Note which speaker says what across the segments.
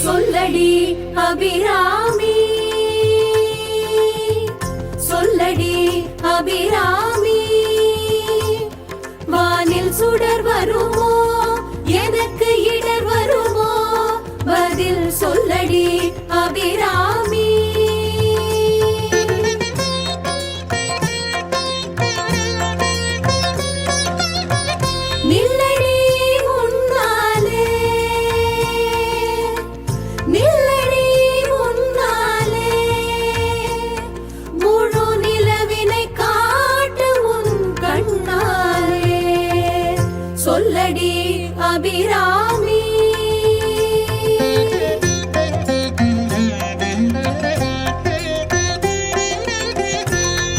Speaker 1: சொல்லடி அபிராமி, சொல்லடி அபிராமி, வானில் சுடர் வருமோ எனக்கு இடர் வருமோ, பதில் சொல்லடி அபிராமி. நில்லடி முன்னாலே, நில்லடி முன்னாலே, முழு நிலவினை காட்டு உன் கண்ணாலே, சொல்லடி அபிராமி.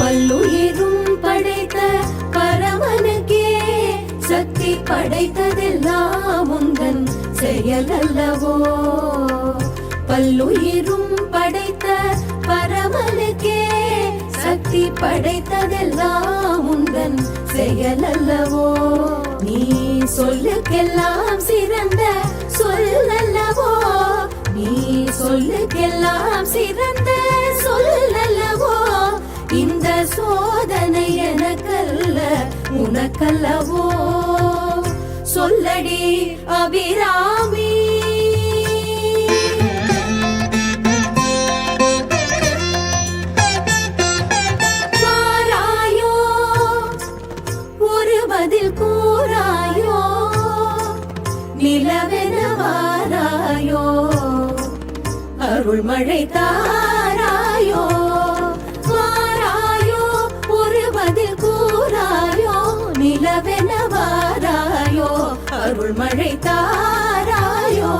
Speaker 1: பல்லுயிரும் படைத்த பரமனுக்கே சக்தி படைத்ததெல்லாம் உந்தன் செயல் அல்லவோ, பல்லுயிரும் படைத்த பரமனுக்கே சக்தி படைத்ததெல்லாம் உந்தன் செயல் அல்லவோ, நீ சொல்லுக்கெல்லாம் சிறந்த சொல்லல்லவோ, நீ சொல்லுக்கெல்லாம் சிறந்த சொல்லல்லவோ, இந்த சோதனை எனக்கல்ல உனக்கல்லவோ, சொல்லடி அபிராமி. வாராயோ ஒரு பதில் கூறாயோ, நிலவென வாராயோ அருள்மழை தாராயோ, வாராயோ ஒரு பதில் கூறாயோ, நிலவென வாராயோ அருள்மழை தாராயோ,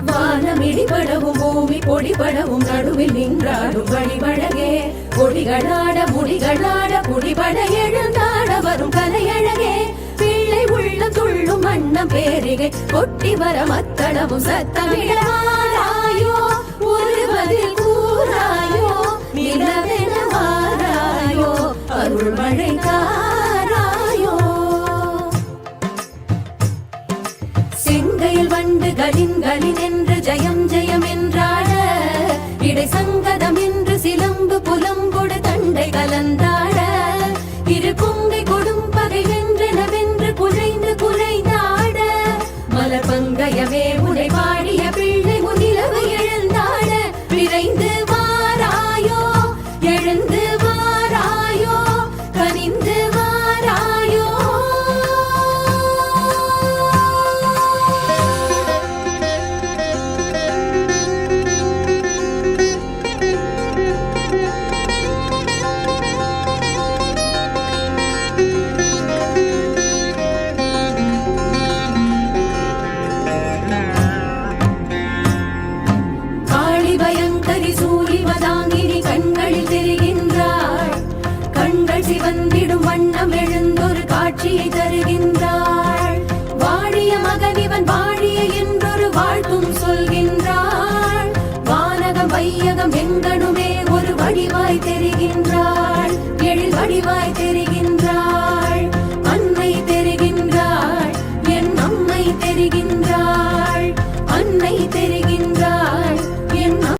Speaker 1: வானம் இடிபடவும் பூமி பொடிபடவும் நடுவில் நின்றாடும் வழிவழகே, கொடிகளாட முடிகளாட குடிபட எழுந்தாட வரும் கலையழகே, பிள்ளை உள்ள துள்ளும் வண்ணம் பேரிகை கொட்டி வர மத்தளமும் சத்தமிட, வாராயோ ஒரு பதில் கூறாயோ, நிலவென வாராயோ அருள்மழை தாராயோ. செங்கையில் வண்டு கலின் கலின் என்று ஜெயம் ஜெயம் என்றாட, இடை சங்கதம் என்று சிலம்பு புலம்பொடு தண்டை கலந்தாட, இரு கொங்கை கொடும் பகை வென்றெனவென்று குலைந்து குலைந்தாட, மலர் பங்கயமே உடை பாடிய பிள்ளை முனிலவு எழுந்தாட, விரைந்து வாராயோ எழுந்து வாராயோ கனிந்து வாராயோ. காளி பயங்கரி சூரி மதாங்கினி கண்களில் தெரிகின்றாள், கண்கள் சிவந்திடும் வண்ணம் எழுந்தொரு காட்சியை தருகின்றாள், வாழிய மகனிவன் வாழிய என்றொரு வாழ்த்தும் சொல்கின்றாள், வானகம் வையகம் எங்கனுமே ஒரு வடிவாய் தெரிகின்றாள், எழில் வடிவாய் தெரிகின்றாள்.